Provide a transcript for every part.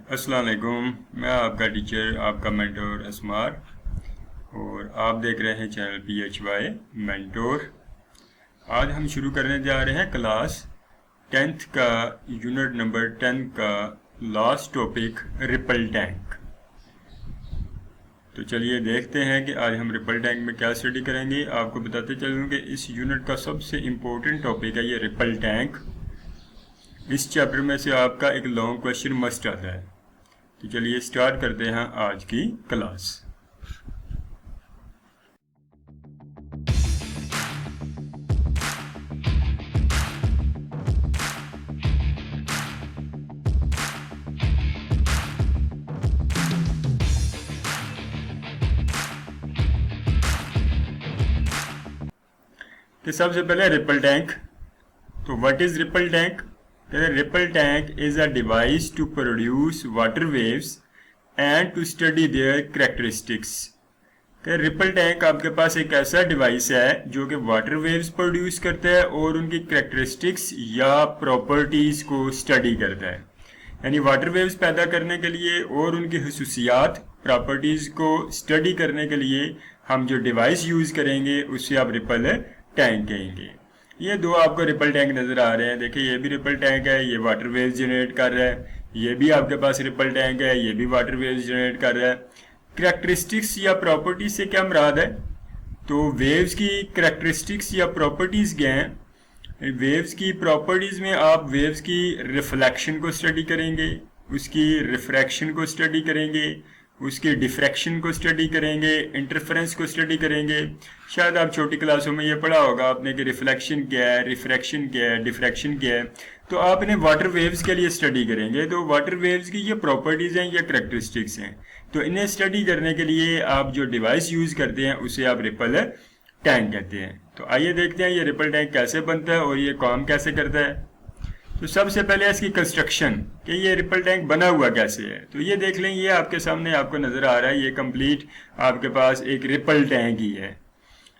अस्सलाम वालेकुम। मैं आपका टीचर, आपका मेंटोर असमार, और आप देख रहे हैं चैनल PHY मेंटोर। आज हम शुरू करने जा रहे हैं क्लास 10th का यूनिट नंबर 10 का लास्ट टॉपिक रिपल टैंक। तो चलिए देखते हैं कि आज हम रिपल टैंक में क्या स्टडी करेंगे। आपको बताते चलूँ कि इस यूनिट का सबसे इम्पोर्टेंट टॉपिक है ये रिपल टैंक। इस चैप्टर में से आपका एक लॉन्ग क्वेश्चन मस्ट आता है। तो चलिए स्टार्ट करते हैं आज की क्लास। तो सबसे पहले रिपल टैंक। तो what is ripple tank? Ripple tank is a device to produce water waves and to study their characteristics. Ripple tank आपके पास एक ऐसा डिवाइस है जो कि वाटर वेव्स प्रोड्यूस करता है और उनकी कैरेक्टरिस्टिक्स या प्रॉपर्टीज को स्टडी करता है। यानी वाटर वेव्स पैदा करने के लिए और उनकी खसूसियात प्रॉपर्टीज को स्टडी करने के लिए हम जो डिवाइस यूज करेंगे उससे आप रिपल टैंक कहेंगे। ये दो आपको रिपल टैंक नजर आ रहे हैं। देखिए ये भी रिपल टैंक है, ये वाटर वेव्स जनरेट कर रहा है। ये भी आपके पास रिपल टैंक है, ये भी वाटर वेव्स जनरेट कर रहा है। कैरेक्टरिस्टिक्स या प्रॉपर्टीज से क्या मुराद है? तो वेव्स की कैरेक्टरिस्टिक्स या प्रॉपर्टीज क्या हैं? वेव्स की प्रॉपर्टीज में आप वेव्स की रिफ्लेक्शन को स्टडी करेंगे, उसकी रिफ्रैक्शन को स्टडी करेंगे, उसके डिफ्रैक्शन को स्टडी करेंगे, इंटरफेरेंस को स्टडी करेंगे। शायद आप छोटी क्लासों में ये पढ़ा होगा आपने कि रिफ्लेक्शन क्या है, रिफ्रैक्शन क्या है, डिफ्रैक्शन क्या है। तो आपने वाटर वेव्स के लिए स्टडी करेंगे। तो वाटर वेव्स की ये प्रॉपर्टीज़ हैं या कैरेक्टरिस्टिक्स हैं। तो इन्हें स्टडी करने के लिए आप जो डिवाइस यूज़ करते हैं उसे आप रिपल टैंक कहते हैं। तो आइए देखते हैं ये रिपल टैंक कैसे बनता है और ये काम कैसे करता है। तो सबसे पहले इसकी कंस्ट्रक्शन कि ये रिपल टैंक बना हुआ कैसे है। तो ये देख लें, ये आपके सामने आपको नजर आ रहा है। ये कंप्लीट आपके पास एक रिपल टैंक ही है।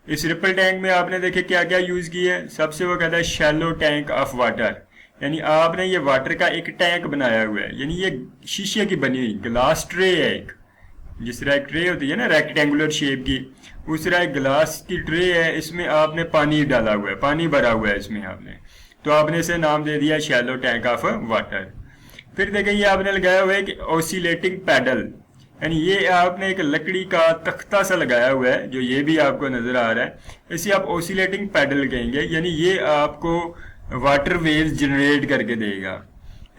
इस रिपल टैंक में आपने देखे क्या क्या यूज किया है। सबसे वो कहता है शैलो टैंक ऑफ वाटर, यानी आपने ये वाटर का एक टैंक बनाया हुआ है। यानी ये शीशे की बनी हुई ग्लास ट्रे है एक, जिस तरह एक ट्रे होती है ना रेक्टेंगुलर शेप की, उस तरह एक ग्लास की ट्रे है। इसमें आपने पानी डाला हुआ है, पानी भरा हुआ है इसमें आपने। तो आपने इसे नाम दे दिया शैलो टैंक ऑफ वाटर। फिर देखिए ये आपने लगाया हुआ है कि ऑसिलेटिंग पैडल, यानी ये आपने एक लकड़ी का तख्ता सा लगाया हुआ है जो ये भी आपको नजर आ रहा है। इसे आप ऑसिलेटिंग पैडल कहेंगे, यानी ये आपको वाटर वेव्स जनरेट करके देगा।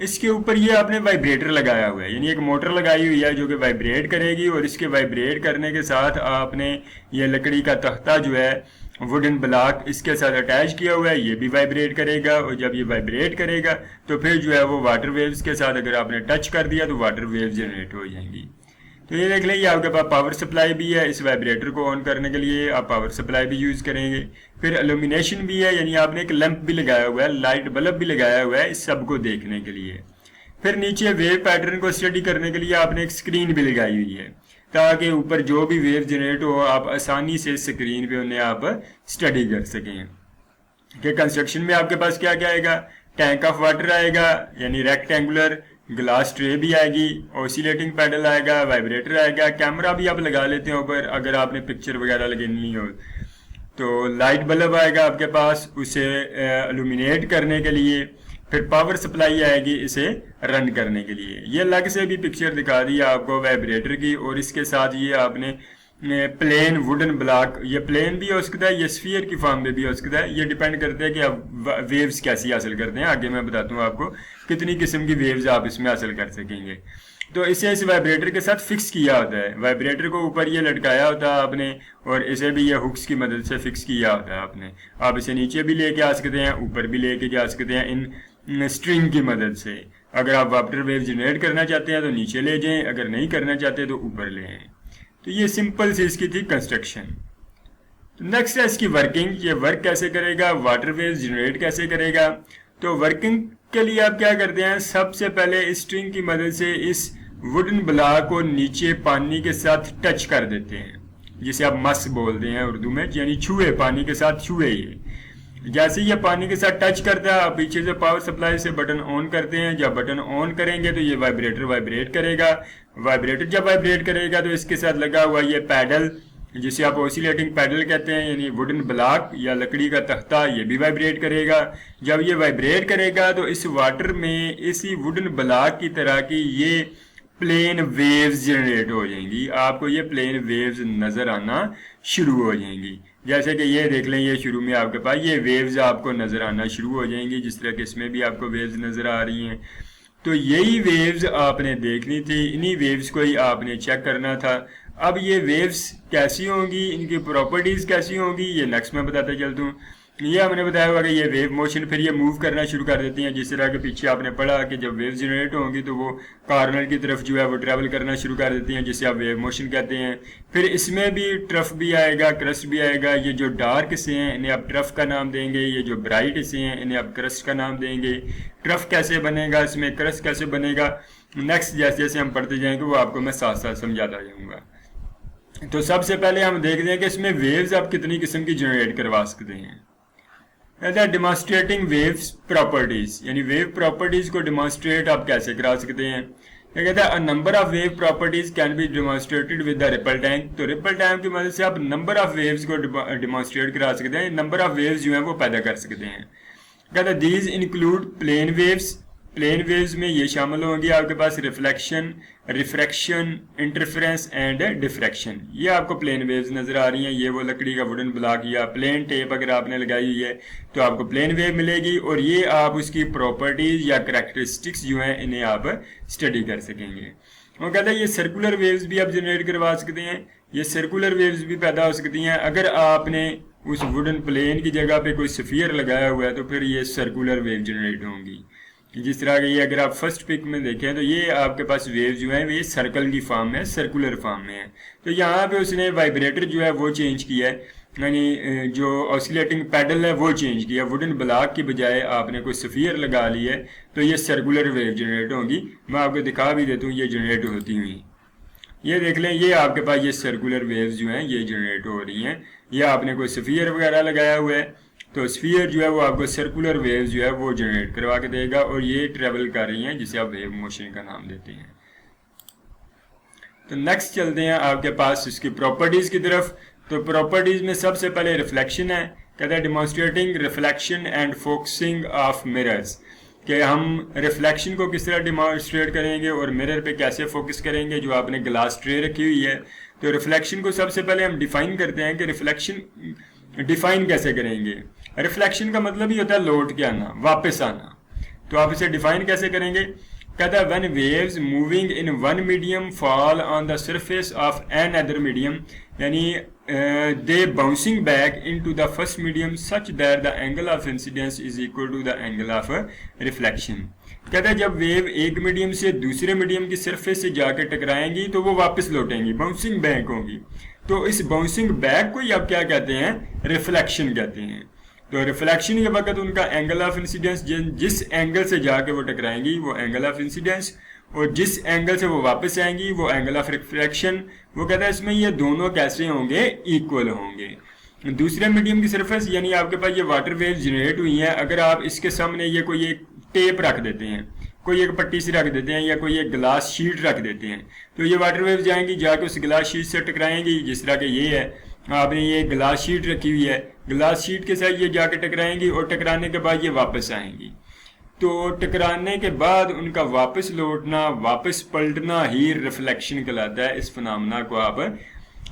इसके ऊपर ये आपने वाइब्रेटर लगाया हुआ है, यानी एक मोटर लगाई हुई है जो कि वाइब्रेट करेगी, और इसके वाइब्रेट करने के साथ आपने ये लकड़ी का तख्ता जो है वुडन ब्लॉक इसके साथ अटैच किया हुआ है, ये भी वाइब्रेट करेगा। और जब ये वाइब्रेट करेगा तो फिर जो है वो वाटर वेव्स के साथ अगर आपने टच कर दिया तो वाटर वेव्स जनरेट हो जाएंगी। तो ये देख लें, ये आपके पास पावर सप्लाई भी है। इस वाइब्रेटर को ऑन करने के लिए आप पावर सप्लाई भी यूज करेंगे। फिर इल्यूमिनेशन भी है, यानी आपने एक लैंप भी लगाया हुआ है, लाइट बल्ब भी लगाया हुआ है इस सब को देखने के लिए। फिर नीचे वेव पैटर्न को स्टडी करने के लिए आपने एक स्क्रीन भी लगाई हुई है, ताकि ऊपर जो भी वेव जनरेट हो आप आसानी से स्क्रीन पे उन्हें आप स्टडी कर सकें। कि कंस्ट्रक्शन में आपके पास क्या क्या आएगा? टैंक ऑफ वाटर आएगा, यानी रेक्टेंगुलर ग्लास ट्रे भी आएगी, ऑसिलेटिंग पैडल आएगा, वाइब्रेटर आएगा, कैमरा भी आप लगा लेते हो ऊपर अगर आपने पिक्चर वगैरह लगानी हो। तो लाइट बल्ब आएगा आपके पास उसे इल्यूमिनेट करने के लिए। फिर पावर सप्लाई आएगी इसे रन करने के लिए। ये अलग से भी पिक्चर दिखा दी आपको वाइब्रेटर की, और इसके साथ ये आपने प्लेन वुडन ब्लॉक, ये प्लेन भी हो सकता है, ये स्फीयर की फॉर्म में भी हो सकता है। ये डिपेंड करता है कि आप वेव्स कैसी हासिल करते हैं। आगे मैं बताता हूँ आपको कितनी किस्म की वेव्स आप इसमें हासिल कर सकेंगे। तो इसे इस वाइब्रेटर के साथ फिक्स किया होता है। वाइब्रेटर को ऊपर ये लटकाया होता है आपने, और इसे भी ये हुक्स की मदद से फिक्स किया होता है आपने। आप इसे नीचे भी लेके आ सकते हैं, ऊपर भी लेके जा सकते हैं इन स्ट्रिंग की मदद से। अगर आप वाटर वेव जनरेट करना चाहते हैं तो नीचे ले जाएं, अगर नहीं करना चाहते तो ऊपर ले आएं। तो ये सिंपल सी इसकी थी कंस्ट्रक्शन। तो नेक्स्ट है इसकी वर्किंग। ये वर्क कैसे करेगा, वाटर वेव जनरेट कैसे करेगा। तो वर्किंग के लिए आप क्या करते हैं, सबसे पहले स्ट्रिंग की मदद से इस वुडन ब्लॉक को नीचे पानी के साथ टच कर देते हैं, जिसे आप मस बोलते हैं उर्दू में, यानी छुए, पानी के साथ छुए। ये जैसे ये पानी के साथ टच करता है, आप पीछे से पावर सप्लाई से बटन ऑन करते हैं, जब बटन ऑन करेंगे तो ये वाइब्रेटर वाइब्रेट करेगा। वाइब्रेटर जब वाइब्रेट करेगा तो इसके साथ लगा हुआ ये पैडल, जिसे आप ऑसिलेटिंग पैडल कहते हैं, यानी वुडन ब्लॉक या लकड़ी का तख्ता, ये भी वाइब्रेट करेगा। जब ये वाइब्रेट करेगा तो इस वाटर में इसी वुडन ब्लॉक की तरह की ये प्लेन वेव्स जनरेट हो जाएंगी। आपको ये प्लेन वेव्स नज़र आना शुरू हो जाएंगी। जैसे कि ये देख लें, ये शुरू में आपके पास ये वेव्स आपको नज़र आना शुरू हो जाएंगी, जिस तरह कि इसमें भी आपको वेव्स नज़र आ रही हैं। तो यही वेव्स आपने देखनी थी, इन्हीं वेव्स को ही आपने चेक करना था। अब ये वेव्स कैसी होंगी, इनकी प्रॉपर्टीज़ कैसी होंगी, ये नेक्स्ट में बताता चलता हूँ। ये हमने बताया हुआ कि ये वेव मोशन फिर ये मूव करना शुरू कर देती हैं। जिस तरह के पीछे आपने पढ़ा कि जब वेव जनरेट होंगी तो वो कॉर्नर की तरफ जो है वो ट्रैवल करना शुरू कर देती हैं, जिसे आप वेव मोशन कहते हैं। फिर इसमें भी ट्रफ भी आएगा, क्रस्ट भी आएगा। ये जो डार्क से हैं इन्हें आप ट्रफ का नाम देंगे, ये जो ब्राइट से हैं इन्हें आप क्रस्ट का नाम देंगे। ट्रफ कैसे बनेगा, इसमें क्रस्ट कैसे बनेगा, नेक्स्ट जैसे जैसे हम पढ़ते जाएंगे वो आपको मैं साथ साथ समझाता जाऊँगा। तो सबसे पहले हम देखते हैं कि इसमें वेव्स आप कितनी किस्म की जनरेट करवा सकते हैं। डिमॉन्स्ट्रेटिंग वेव्स प्रॉपर्टीज, यानी वेव प्रॉपर्टीज को डिमॉन्स्ट्रेट आप कैसे करा सकते हैं। क्या कहता है, a number of wave properties can be demonstrated with the ripple tank. तो रिपल टैंक की मदद से आप नंबर ऑफ वेव्स को डिमॉन्स्ट्रेट करा सकते हैं, नंबर ऑफ वेव्स जो है वो पैदा कर सकते हैं। कहता है these include plane waves. Plane waves में ये शामिल होंगी आपके पास reflection, refraction, interference and diffraction. ये आपको प्लेन वेव्स नजर आ रही हैं। ये वो लकड़ी का वुडन ब्लॉक या प्लेन टेप अगर आपने लगाई हुई है तो आपको प्लेन वेव मिलेगी, और ये आप उसकी प्रॉपर्टीज या करैक्टरिस्टिक्स जो हैं इन्हें आप स्टडी कर सकेंगे। वो कहते हैं ये सर्कुलर वेव्स भी आप जनरेट करवा सकते हैं। ये सर्कुलर वेव्स भी पैदा हो सकती हैं अगर आपने उस वुडन प्लेन की जगह पे कोई स्फीयर लगाया हुआ है, तो फिर ये सर्कुलर वेव जनरेट होंगी। जिस तरह के ये अगर आप फर्स्ट पिक में देखें तो ये आपके पास वेव जो है ये सर्कल की फॉर्म में, सर्कुलर फॉर्म में है। तो यहाँ पे उसने वाइब्रेटर जो है वो चेंज किया है, यानी जो ऑसिलेटिंग पैडल है वो चेंज किया। वुडन ब्लॉक की बजाय आपने कोई स्फीयर लगा ली है, तो ये सर्कुलर वेव जनरेट होंगी। मैं आपको दिखा भी देता हूँ ये जनरेट होती हुई। ये देख लें, ये आपके पास ये सर्कुलर वेव्स जो हैं ये जनरेट हो रही हैं। ये आपने कोई स्फीयर वगैरह लगाया हुआ है, तो स्फीयर जो है वो आपको सर्कुलर वेव्स जो है वो जनरेट करवा के देगा, और ये ट्रेवल कर रही हैं, जिसे आप वेव मोशन का नाम देते हैं। तो नेक्स्ट चलते हैं आपके पास इसकी प्रॉपर्टीज की तरफ। तो प्रॉपर्टीज में सबसे पहले रिफ्लेक्शन है। कहते हैं demonstrating reflection and focusing of mirrors, कि हम रिफ्लेक्शन को किस तरह डिमॉन्स्ट्रेट करेंगे और मिरर पे कैसे फोकस करेंगे। जो आपने ग्लास ट्रे रखी हुई है, तो रिफ्लेक्शन को सबसे पहले हम डिफाइन करते हैं कि रिफ्लेक्शन डिफाइन कैसे करेंगे। रिफ्लेक्शन का मतलब ही होता है लौट के आना, वापस आना। तो आप इसे डिफाइन कैसे करेंगे। कहता है when waves moving in one medium fall on the surface of another medium, यानी they bouncing back into the first medium such that the angle of incidence is equal to the angle of reflection. कहता है जब wave एक medium से दूसरे medium की surface से जाकर टकराएंगी तो वो वापस लौटेंगी, बाउंसिंग बैक होंगी। तो इस बाउंसिंग बैक को ही आप क्या कहते हैं, रिफ्लेक्शन कहते हैं। तो रिफ्लेक्शन के वक्त उनका एंगल ऑफ इंसिडेंस, जिस एंगल से जाके वो टकराएंगी वो एंगल ऑफ इंसिडेंस, और जिस एंगल से वो वापस आएंगी वो एंगल ऑफ रिफ्लेक्शन। वो कहता है इसमें ये दोनों कैसे होंगे, इक्वल होंगे। दूसरे मीडियम की सरफेस, यानी आपके पास ये वाटर वेव जनरेट हुई है, अगर आप इसके सामने ये कोई एक टेप रख देते हैं, कोई एक पट्टी से रख देते हैं, या कोई एक ग्लास शीट रख देते हैं, तो ये वाटर वेव जाएंगी, जाके उस ग्लास शीट से टकराएंगी। जिस तरह के ये है, आपने ये ग्लास शीट रखी हुई है, ग्लास शीट के साथ ये जाके टकराएंगी, और टकराने के बाद ये वापस आएंगी। तो टकराने के बाद उनका वापस लौटना, वापस पलटना ही रिफ्लेक्शन कहलाता है। इस फिनोमेना को आप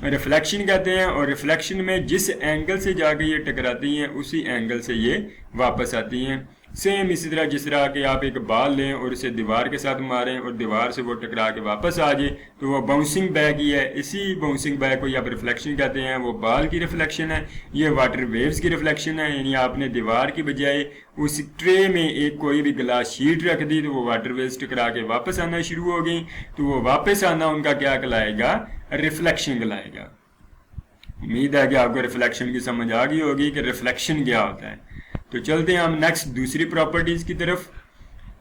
रिफ्लेक्शन कहते हैं। और रिफ्लेक्शन में जिस एंगल से जाके ये टकराती हैं उसी एंगल से ये वापस आती हैं। सेम इसी तरह जिस तरह कि आप एक बॉल लें और इसे दीवार के साथ मारें और दीवार से वो टकरा के वापस आ जाए, तो वो बाउंसिंग बैक ही है। इसी बाउंसिंग बैक को ही आप रिफ्लेक्शन कहते हैं। वो बॉल की रिफ्लेक्शन है, ये वाटर वेव्स की रिफ्लेक्शन है। यानी आपने दीवार की बजाय उस ट्रे में एक कोई भी ग्लास शीट रख दी, तो वो वाटर वेव्स टकरा के वापस आना शुरू हो गई। तो वो वापस आना उनका क्या कहलाएगा, रिफ्लेक्शन कहलाएगा। उम्मीद है कि आपको रिफ्लेक्शन की समझ आ गई होगी कि रिफ्लेक्शन क्या होता है। तो चलते हैं हम नेक्स्ट दूसरी प्रॉपर्टीज की तरफ।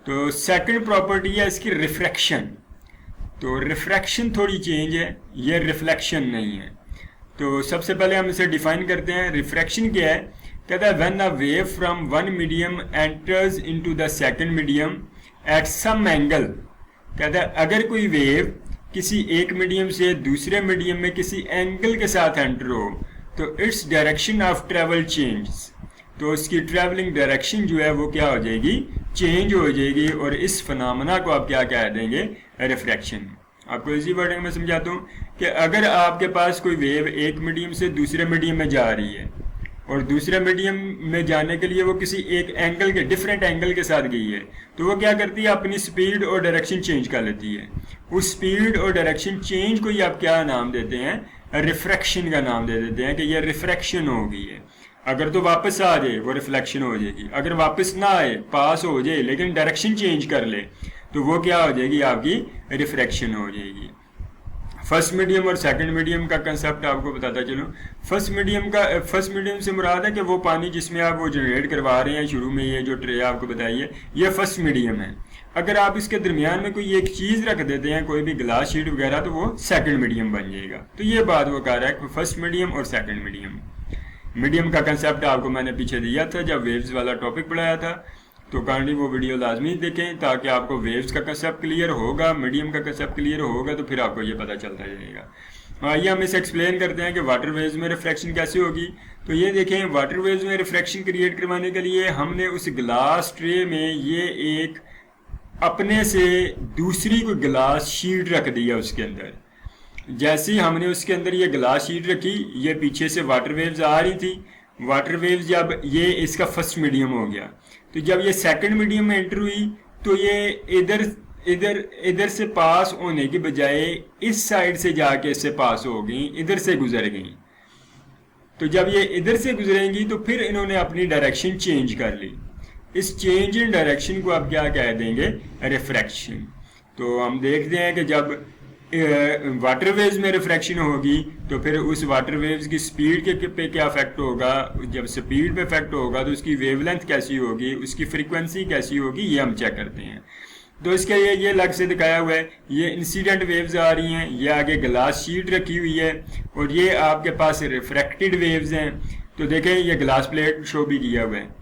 तो सेकंड प्रॉपर्टी है इसकी रिफ्रैक्शन। तो रिफ्रैक्शन थोड़ी चेंज है, ये रिफ्लेक्शन नहीं है। तो सबसे पहले हम इसे डिफाइन करते हैं। रिफ्रैक्शन क्या है, कहता है when a wave from one medium enters into the second medium at some angle, कहता है अगर कोई वेव किसी एक मीडियम से दूसरे मीडियम में किसी एंगल के साथ एंटर हो तो its direction of travel change, तो उसकी ट्रैवलिंग डायरेक्शन जो है वो क्या हो जाएगी, चेंज हो जाएगी। और इस फिनोमेना को आप क्या कह देंगे, रिफ्रैक्शन। आपको इसी वर्डिंग में समझाता हूँ कि अगर आपके पास कोई वेव एक मीडियम से दूसरे मीडियम में जा रही है और दूसरे मीडियम में जाने के लिए वो किसी एक एंगल के डिफरेंट एंगल के साथ गई है, तो वो क्या करती है, अपनी स्पीड और डायरेक्शन चेंज कर लेती है। उस स्पीड और डायरेक्शन चेंज को ही आप क्या नाम देते हैं, रिफ्रैक्शन का नाम दे देते हैं कि ये रिफ्रैक्शन हो गई है। अगर तो वापस आ जाए वो रिफ्लेक्शन हो जाएगी, अगर वापस ना आए पास हो जाए लेकिन डायरेक्शन चेंज कर ले तो वो क्या हो जाएगी, आपकी रिफ्रैक्शन हो जाएगी। फर्स्ट मीडियम और सेकंड मीडियम का कंसेप्ट आपको बताता चलो। फर्स्ट मीडियम से मुराद है कि वो पानी जिसमें आप वो जनरेट करवा रहे हैं, शुरू में ये जो ट्रे आपको बताई है ये फर्स्ट मीडियम है। अगर आप इसके दरमियान में कोई एक चीज़ रख देते हैं, कोई भी ग्लास शीट वगैरह, तो वो सेकंड मीडियम बन जाएगा। तो ये बात वो कह रहा है कि फर्स्ट मीडियम और सेकंड मीडियम। मीडियम का कंसेप्ट आपको मैंने पीछे दिया था जब वेव्स वाला टॉपिक पढ़ाया था, तो काइंडली वो वीडियो लाजमी देखें ताकि आपको वेव्स का कंसेप्ट क्लियर होगा, मीडियम का कंसेप्ट क्लियर होगा तो फिर आपको ये पता चलता जाएगा। आइए हम इसे एक्सप्लेन करते हैं कि वाटर वेव्स में रिफ्रैक्शन कैसे होगी। तो ये देखें, वाटर वेव्स में रिफ्रैक्शन क्रिएट करवाने के लिए हमने उस ग्लास ट्रे में ये एक अपने से दूसरी कोई ग्लास शीट रख दी है। उसके अंदर जैसे ही हमने उसके अंदर ये ग्लास शीट रखी, ये पीछे से वाटर वेव्स आ रही थी। वाटर वेव्स जब ये इसका फर्स्ट मीडियम हो गया, तो जब ये सेकंड मीडियम में एंटर हुई तो ये इधर से पास होने की बजाय इस साइड से जाके इससे पास हो गई, इधर से गुजर गई। तो जब ये इधर से गुजरेंगी तो फिर इन्होंने अपनी डायरेक्शन चेंज कर ली। इस चेंज इन डायरेक्शन को आप क्या कह देंगे, रिफ्रैक्शन। तो हम देखते हैं कि जब वाटर वेव्स में रिफ्रैक्शन होगी तो फिर उस वाटर वेव्स की स्पीड के पे क्या इफेक्ट होगा। जब स्पीड पे इफेक्ट होगा तो उसकी वेवलेंथ कैसी होगी, उसकी फ्रीक्वेंसी कैसी होगी, ये हम चेक करते हैं। तो इसके लिए ये अलग से दिखाया हुआ है, ये इंसिडेंट वेव्स आ रही हैं, ये आगे ग्लास शीट रखी हुई है और ये आपके पास रिफ्रैक्टेड वेव्स हैं। तो देखें ये ग्लास प्लेट शो भी किया हुआ है।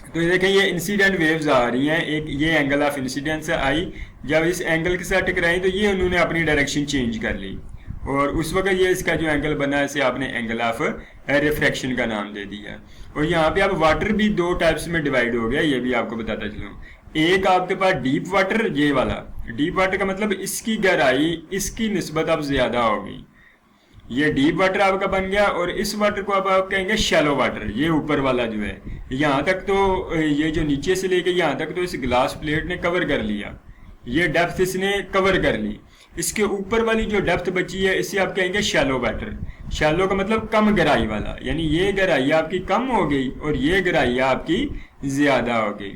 तो ये देखें ये इंसिडेंट वेव्स आ रही हैं, एक ये एंगल ऑफ इंसिडेंस आई, जब इस एंगल के साथ टकराई तो ये उन्होंने अपनी डायरेक्शन चेंज कर ली और उस वक्त ये इसका जो एंगल बना है इसे आपने एंगल ऑफ रिफ्रैक्शन का नाम दे दिया। और यहाँ पे अब वाटर भी दो टाइप्स में डिवाइड हो गया, ये भी आपको बताता चलूँ। एक आपके पास डीप वाटर, ये वाला डीप वाटर का मतलब इसकी गहराई इसकी निस्बत अब ज्यादा होगी, ये डीप वाटर आपका बन गया। और इस वाटर को अब आप कहेंगे शैलो वाटर, ये ऊपर वाला जो है, यहाँ तक तो ये जो नीचे से लेके यहाँ तक तो इस ग्लास प्लेट ने कवर कर लिया, ये डेप्थ इसने कवर कर ली। इसके ऊपर वाली जो डेप्थ बची है इसे आप कहेंगे शैलो वाटर। शैलो का मतलब कम गहराई वाला, यानी ये गहराई आपकी कम हो गई और ये गहराई आपकी ज्यादा हो गई।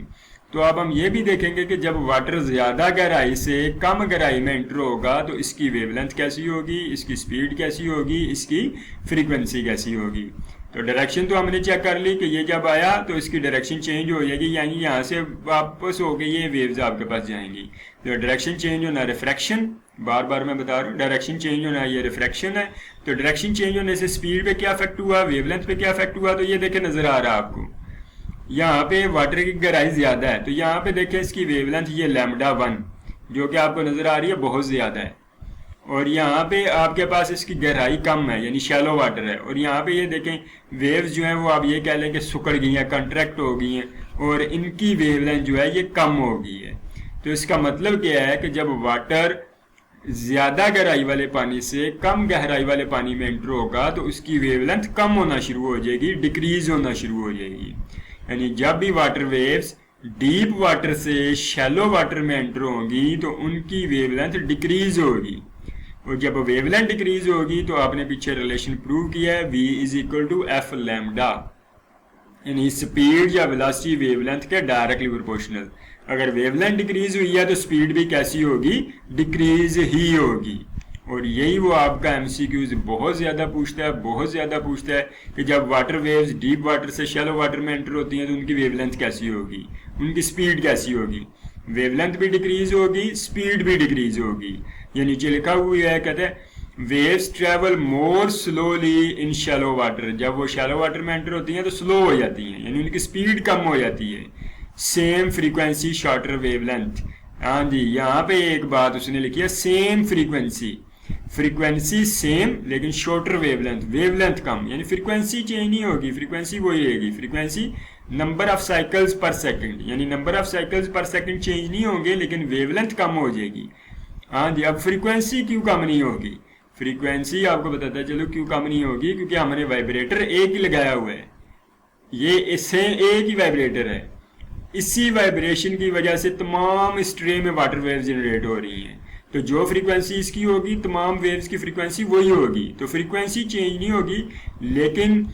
तो अब हम ये भी देखेंगे कि जब वाटर ज्यादा गहराई से कम गहराई में एंटर होगा तो इसकी वेवलेंथ कैसी होगी, इसकी स्पीड कैसी होगी, इसकी फ्रीक्वेंसी कैसी होगी। तो डायरेक्शन तो हमने चेक कर ली कि ये जब आया तो इसकी डायरेक्शन चेंज हो जाएगी, यानी यहाँ से वापस हो गई ये वेव्स आपके पास जाएंगी। तो डायरेक्शन चेंज होना रिफ्रैक्शन, बार बार मैं बता रहा हूँ, डायरेक्शन चेंज होना ये रिफ्रैक्शन है। तो डायरेक्शन चेंज होने से स्पीड पे क्या इफेक्ट हुआ, वेवलेंथ पे क्या इफेक्ट हुआ, तो ये देखे नजर आ रहा है आपको, यहाँ पे वाटर की गहराई ज्यादा है तो यहाँ पे देखें इसकी वेवलेंथ ये λ1 जो कि आपको नजर आ रही है बहुत ज्यादा है, और यहाँ पे आपके पास इसकी गहराई कम है यानी शैलो वाटर है। और यहाँ पे ये देखें वेव्स जो हैं वो आप ये कह लें कि सुकड़ गई हैं, कंट्रैक्ट हो गई हैं और इनकी वेवलेंथ जो है ये कम हो गई है। तो इसका मतलब क्या है कि जब वाटर ज्यादा गहराई वाले पानी से कम गहराई वाले पानी में एंटर होगा तो उसकी वेवलेंथ कम होना शुरू हो जाएगी, डिक्रीज होना शुरू हो जाएगी। यानी जब भी वाटर वेव्स डीप वाटर से शैलो वाटर में एंटर होंगी तो उनकी वेवलेंथ डिक्रीज होगी, और जब वेवलेंथ डिक्रीज होगी तो आपने पीछे रिलेशन प्रूव किया है v = f लैम्डा, यानी स्पीड या वेलोसिटी वेवलेंथ के डायरेक्टली प्रोपोर्शनल। अगर वेवलेंथ डिक्रीज हुई है तो स्पीड भी कैसी होगी, डिक्रीज ही होगी। और यही वो आपका एमसीक्यूज बहुत ज्यादा पूछता है कि जब वाटर वेव्स डीप वाटर से शैलो वाटर में एंटर होती हैं तो उनकी वेवलेंथ कैसी होगी, उनकी स्पीड कैसी होगी। वेवलेंथ भी डिक्रीज होगी, स्पीड भी डिक्रीज होगी। ये नीचे लिखा हुआ है, कहते हैं waves travel more slowly in shallow water, जब वो शैलो वाटर में एंटर होती हैं तो स्लो हो जाती हैं, यानी उनकी स्पीड कम हो जाती है। सेम फ्रीक्वेंसी शॉर्टर वेवलेंथ, हाँ जी, यहाँ पे एक बात उसने लिखी है, सेम फ्रीक्वेंसी, फ्रीक्वेंसी सेम लेकिन शॉर्टर वेवलेंथ, वेवलेंथ कम, यानी फ्रीक्वेंसी चेंज नहीं होगी, फ्रीक्वेंसी वही रहेगी, फ्रीक्वेंसी नंबर ऑफ साइकिल्स पर सेकंड, यानी नंबर ऑफ साइकिल्स पर सेकंड चेंज नहीं होंगे लेकिन वेवलेंथ कम हो जाएगी। हाँ जी, अब फ्रीक्वेंसी क्यों कम नहीं होगी, फ्रीक्वेंसी आपको बताता चलो क्यों कम नहीं होगी, क्योंकि हमने वाइब्रेटर एक ही लगाया हुआ है, ये इससे एक ही वाइब्रेटर है, इसी वाइब्रेशन की वजह से तमाम स्ट्रे में वाटर वेव जनरेट हो रही हैं, तो जो फ्रीक्वेंसी इसकी होगी तमाम वेव्स की फ्रीक्वेंसी वही होगी, तो फ्रीक्वेंसी चेंज नहीं होगी, लेकिन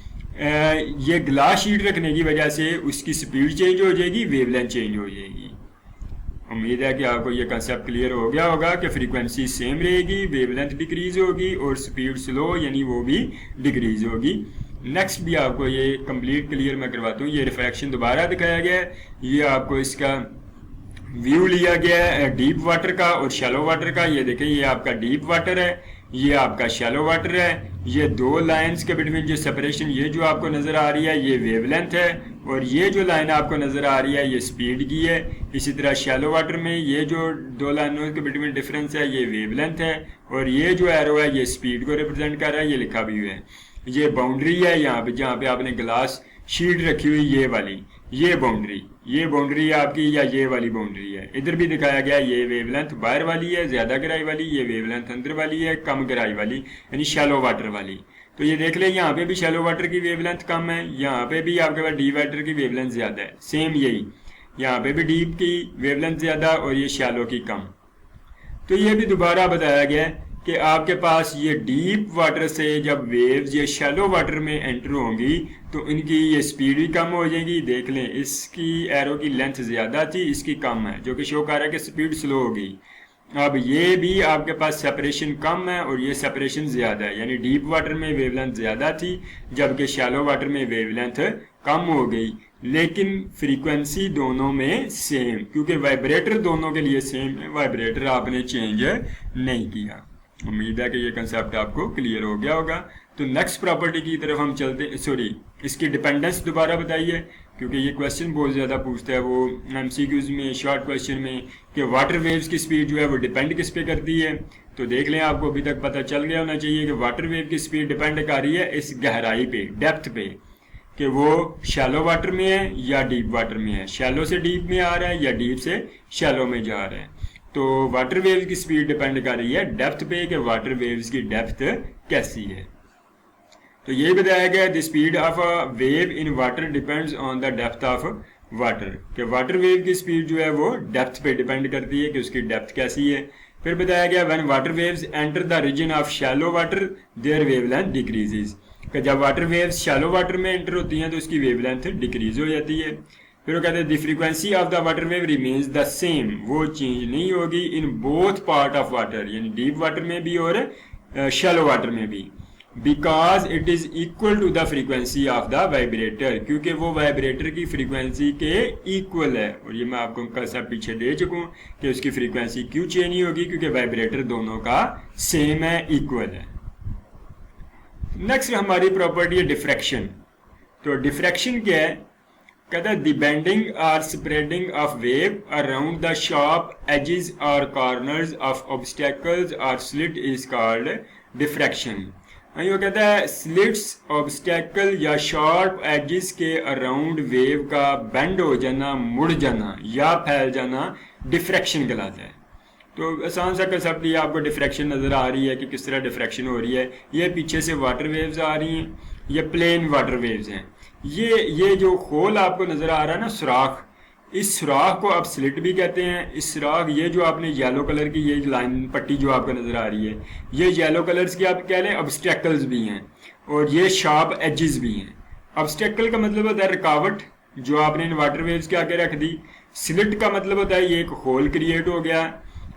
ये ग्लास शीट रखने की वजह से उसकी स्पीड चेंज हो जाएगी, वेवलेंथ चेंज हो जाएगी। उम्मीद है कि आपको ये कंसेप्ट क्लियर हो गया होगा कि फ्रीक्वेंसी सेम रहेगी, वेवलेंथ डिक्रीज होगी और स्पीड स्लो यानी वो भी डिक्रीज होगी। नेक्स्ट भी आपको ये कंप्लीट क्लियर मैं करवाता हूँ। ये रिफ्रैक्शन दोबारा दिखाया गया है, ये आपको इसका व्यू लिया गया है डीप वाटर का और शैलो वाटर का। ये देखें, ये आपका डीप वाटर है, ये आपका शैलो वाटर है, ये दो लाइंस के बिटवीन जो सेपरेशन ये जो आपको नज़र आ रही है ये वेवलेंथ है, और ये जो लाइन आपको नज़र आ रही है ये स्पीड की है। इसी तरह शैलो वाटर में ये जो दो लाइनों के बिटवीन डिफरेंस है ये वेवलेंथ है, और ये जो एरो है ये स्पीड को रिप्रेजेंट कर रहा है, ये लिखा भी हुआ है। ये बाउंड्री है यहाँ पे, जहाँ पे आपने ग्लास शीट रखी हुई ये वाली, ये बाउंड्री आपकी या ये वाली बाउंड्री है। इधर भी दिखाया गया ये वेवलेंथ बाहर वाली है ज़्यादा गहराई वाली, ये वेवलेंथ अंदर वाली है कम गहराई वाली, यानी शैलो वाटर वाली। तो ये देख ले, यहाँ पे भी शैलो वाटर की वेवलेंथ कम है, यहाँ पे भी आपके पास डीप वाटर की वेवलेंथ ज़्यादा है, सेम यही, यहाँ पे भी डीप की वेवलेंथ ज़्यादा और ये शैलो की कम। तो ये भी दोबारा बताया गया है कि आपके पास ये डीप वाटर से जब वेव्स ये शैलो वाटर में एंटर होंगी तो इनकी ये स्पीड भी कम हो जाएगी। देख लें, इसकी एरो की लेंथ ज़्यादा थी, इसकी कम है, जो कि शो कर रहा है कि स्पीड स्लो हो गई। अब ये भी आपके पास सेपरेशन कम है और ये सेपरेशन ज़्यादा है, यानी डीप वाटर में वेवलेंथ ज़्यादा थी जबकि शैलो वाटर में वेवलेंथ कम हो गई, लेकिन फ्रीक्वेंसी दोनों में सेम, क्योंकि वाइब्रेटर दोनों के लिए सेम है, वाइब्रेटर आपने चेंज नहीं किया। उम्मीद है कि ये कंसेप्ट आपको क्लियर हो गया होगा। तो नेक्स्ट प्रॉपर्टी की तरफ हम चलते, सॉरी इसकी डिपेंडेंस दोबारा बताइए, क्योंकि ये क्वेश्चन बहुत ज़्यादा पूछता है वो एमसीक्यूज में, शॉर्ट क्वेश्चन में, कि वाटर वेव्स की स्पीड जो है वो डिपेंड किस पे करती है। तो देख लें, आपको अभी तक पता चल गया होना चाहिए कि वाटर वेव की स्पीड डिपेंड कर रही है इस गहराई पे, डेप्थ पे, कि वो शैलो वाटर में है या डीप वाटर में है, शैलो से डीप में आ रहा है या डीप से शैलो में जा रहा है। तो वाटर वेव्स की स्पीड डिपेंड कर रही है डेप्थ पे, कि वाटर वेव्स की डेप्थ कैसी है। तो ये बताया गया the speed of a wave in water depends on the depth of water, कि वाटर वेव की स्पीड जो है वो डेप्थ पे डिपेंड करती है कि उसकी डेप्थ कैसी है। फिर बताया गया when water waves enter the region of shallow water their wavelength decreases, कि जब वाटर वेव्स शैलो वाटर में एंटर होती हैं तो उसकी वेवलेंथ डिक्रीज हो जाती है। फिर वो कहते हैं the frequency of the water wave remains the same, वो चेंज नहीं होगी in both part of water, यानी डीप वाटर में भी और शैलो वाटर में भी, because it is equal to the frequency of the vibrator, क्योंकि वो वाइब्रेटर की फ्रीक्वेंसी के इक्वल है। और ये मैं आपको कंसेप्ट पीछे दे चुका हूँ कि उसकी फ्रीक्वेंसी क्यों चेंज नहीं होगी, क्योंकि वाइब्रेटर दोनों का सेम है, इक्वल है। नेक्स्ट हमारी प्रॉपर्टी है डिफ्रैक्शन। तो डिफ्रैक्शन क्या है, कहता है द बेंडिंग और spreading of wave around the sharp edges और कॉर्नर्स ऑफ ऑब्स्टेकल्स और स्लिट इज कॉल्ड डिफ्रैक्शन। वो कहता है स्लिट्स, ऑब्स्टेकल या शार्प एजेस के अराउंड वेव का बेंड हो जाना, मुड़ जाना या फैल जाना डिफ्रैक्शन कहलाता है। तो आसान सा कंसेप्ट ये आपको डिफ्रैक्शन नज़र आ रही है कि किस तरह डिफ्रैक्शन हो रही है। ये पीछे से वाटर वेव्स आ रही हैं, ये प्लेन वाटर वेव्स हैं। ये जो होल आपको नज़र आ रहा है ना, सुराख, इस सुराख को आप स्लिट भी कहते हैं। इस सुराख, ये जो आपने येलो कलर की ये लाइन पट्टी जो आपको नज़र आ रही है, ये येलो कलर्स की आप कह लें ऑब्स्टेकल्स भी हैं, और ये शार्प एजेस भी हैं। ऑब्स्टेकल का मतलब होता है रुकावट जो आपने इन वाटर वेव्स के आगे रख दी। स्लिट का मतलब होता है ये एक होल क्रिएट हो गया।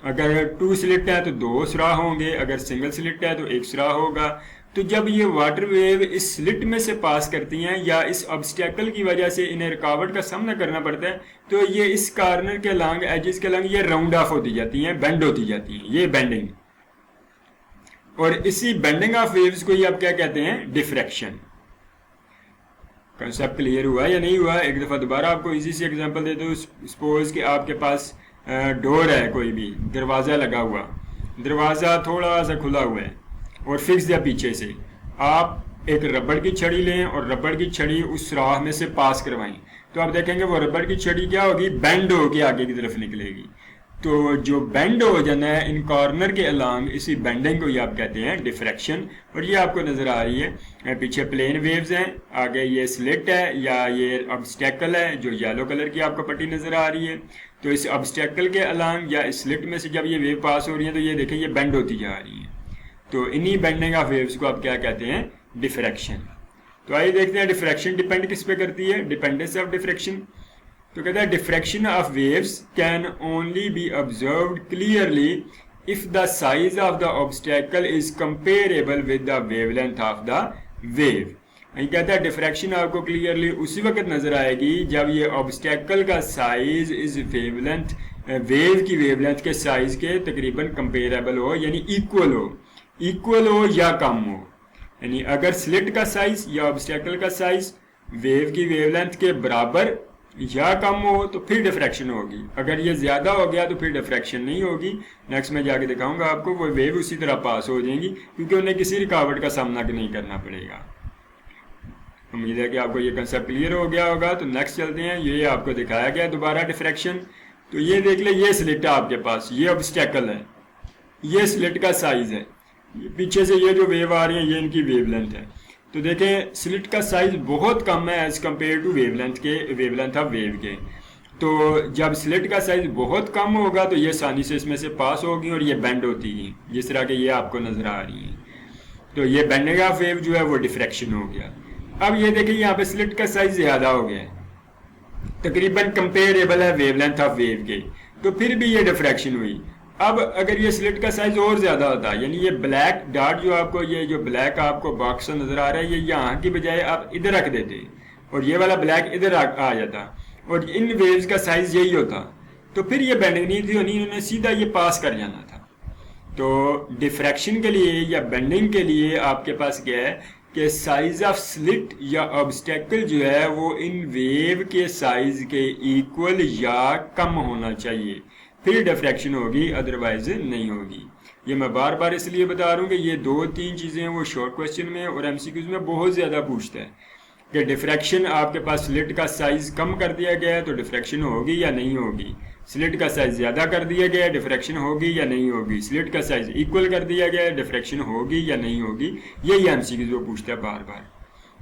अगर 2 स्लिट है तो 2 सुराख होंगे, अगर सिंगल स्लिट है तो 1 सुराख होगा। तो जब ये वाटर वेव इस स्लिट में से पास करती हैं या इस ऑब्स्टेकल की वजह से इन्हें रुकावट का सामना करना पड़ता है, तो ये इस कॉर्नर के लंग, एजेस के लंग ये राउंड ऑफ होती जाती हैं, बेंड होती जाती हैं, ये बेंडिंग। और इसी बेंडिंग ऑफ वेव्स को ही आप क्या कहते हैं, डिफ्रैक्शन। कंसेप्ट क्लियर हुआ या नहीं हुआ? एक दफ़ा दोबारा आपको इजी सी एग्जांपल दे दो। सपोज कि आपके पास डोर है, कोई भी दरवाज़ा लगा हुआ, दरवाज़ा थोड़ा सा खुला हुआ है और फिक्स दिया पीछे से, आप एक रबड़ की छड़ी लें और रबड़ की छड़ी उस राह में से पास करवाएं, तो आप देखेंगे वो रबड़ की छड़ी क्या होगी, बेंड होकर आगे की तरफ निकलेगी। तो जो बेंड हो जाना है इन कॉर्नर के अलांग, इसी बेंडिंग को ही आप कहते हैं डिफ्रैक्शन। और ये आपको नज़र आ रही है, पीछे प्लेन वेव्स हैं, आगे ये स्लिट है या ये ऑब्स्टेकल है, जो येलो कलर की आपको पट्टी नज़र आ रही है। तो इस ऑब्स्टेकल के अलांग या स्लिट में से जब ये वेव पास हो रही है तो ये देखें ये बेंड होती जा रही है। तो इन्हीं बेंडिंग ऑफ वेव्स को आप क्या कहते हैं, डिफ्रैक्शन। तो आइए देखते हैं डिफ्रैक्शन डिपेंड किस पे करती है, डिपेंडेंस ऑफ डिफ्रैक्शन। तो कहता है diffraction of waves can only B observed clearly if the size of the obstacle is comparable with the wavelength of the wave. ये कहता है डिफ्रैक्शन आपको क्लियरली उसी वक्त नजर आएगी जब ये ऑब्स्टेकल का साइज इस वेवलेंथ, वेव की वेवलेंथ के साइज के तकरीबन कंपेरेबल हो, यानी इक्वल हो या कम हो। यानी अगर स्लिट का साइज या ऑब्स्टेकल का साइज वेव की वेवलेंथ के बराबर या कम हो तो फिर डिफ्रैक्शन होगी। अगर ये ज्यादा हो गया तो फिर डिफ्रैक्शन नहीं होगी। नेक्स्ट में जाके दिखाऊंगा आपको, वो वेव उसी तरह पास हो जाएंगी क्योंकि उन्हें किसी रुकावट का सामना नहीं करना पड़ेगा। उम्मीद है कि आपको ये कंसेप्ट क्लियर हो गया होगा। तो नेक्स्ट चलते हैं, ये आपको दिखाया गया दोबारा डिफ्रैक्शन। तो ये देख ले, ये स्लिट है आपके पास, ये ऑब्स्टेकल है, ये स्लिट का साइज है, पीछे से ये जो वेव आ रही है ये इनकी वेवलेंथ है। तो देखें स्लिट का साइज बहुत कम है as compared to wavelength of wave के। तो जब स्लिट का साइज बहुत कम होगा तो ये आसानी से इसमें से पास होगी और ये बेंड होती है, जिस तरह के ये आपको नजर आ रही है। तो ये बेंडिंग ऑफ वेव जो है वो डिफ्रैक्शन हो गया। अब ये देखिए यहाँ पे स्लिट का साइज ज्यादा हो गया है, तकरीबन कंपेरेबल है वेवलेंथ ऑफ वेव के, तो फिर भी ये डिफ्रैक्शन हुई। अब अगर ये स्लिट का साइज और ज्यादा होता, यानी ये ब्लैक डॉट जो आपको, ये जो ब्लैक आपको बॉक्स नजर आ रहा है, ये यहाँ की बजाय आप इधर रख देते और ये वाला ब्लैक इधर आ जाता और इन वेव्स का साइज यही होता, तो फिर ये बेंडिंग नहीं थी होनी, इन्होंने सीधा ये पास कर जाना था। तो डिफ्रैक्शन के लिए या बेंडिंग के लिए आपके पास क्या है कि साइज ऑफ स्लिट या ऑब्स्टेकल जो है वो इन वेव के साइज के इक्वल या कम होना चाहिए, फिर डिफ्रैक्शन होगी, अदरवाइज नहीं होगी। ये मैं बार बार इसलिए बता रहा हूँ कि ये 2-3 चीज़ें वो शॉर्ट क्वेश्चन में और एमसीक्यूज में बहुत ज़्यादा पूछता है कि डिफ्रैक्शन आपके पास स्लिट का साइज कम कर दिया गया है तो डिफ्रैक्शन होगी या नहीं होगी, स्लिट का साइज ज़्यादा कर दिया गया है डिफ्रैक्शन होगी या नहीं होगी, स्लिट का साइज इक्वल कर दिया गया है डिफ्रैक्शन होगी या नहीं होगी। यही एमसीक्यूज वो पूछता है बार बार।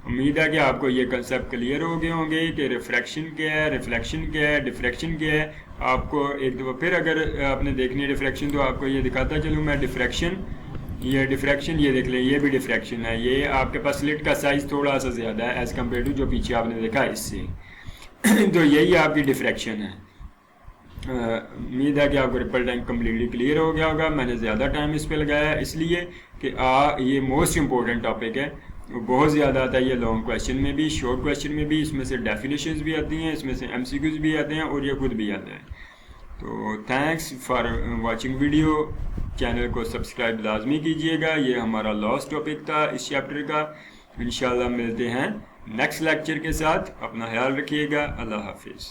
उम्मीद है कि आपको ये कंसेप्ट क्लियर हो गए होंगे कि रिफ्रैक्शन क्या है, रिफ्लेक्शन क्या है, डिफ्रैक्शन क्या है। आपको एक दफ़ा फिर अगर आपने देखनी है डिफ्रैक्शन तो आपको ये दिखाता चलूँ मैं डिफ्रैक्शन, ये देख लें, ये भी डिफ्रैक्शन है। ये आपके पास स्लिट का साइज थोड़ा सा ज़्यादा है एज़ कम्पेयर टू जो पीछे आपने देखा इससे तो यही आपकी डिफ्रैक्शन है। उम्मीद है कि आपको रिपल टैंक कम्प्लीटली क्लियर हो गया होगा। मैंने ज़्यादा टाइम इस पर लगाया इसलिए कि ये मोस्ट इम्पोर्टेंट टॉपिक है, बहुत ज़्यादा आता है ये लॉन्ग क्वेश्चन में भी, शॉर्ट क्वेश्चन में भी, इसमें से डेफिनेशंस भी आती हैं, इसमें से एमसीक्यूज भी आते हैं और ये खुद भी आता है। तो thanks for watching video. Channel को सब्सक्राइब लाजमी कीजिएगा। ये हमारा लास्ट टॉपिक था इस चैप्टर का। इंशाल्लाह मिलते हैं नेक्स्ट लेक्चर के साथ। अपना ख्याल रखिएगा। अल्लाह हाफिज़।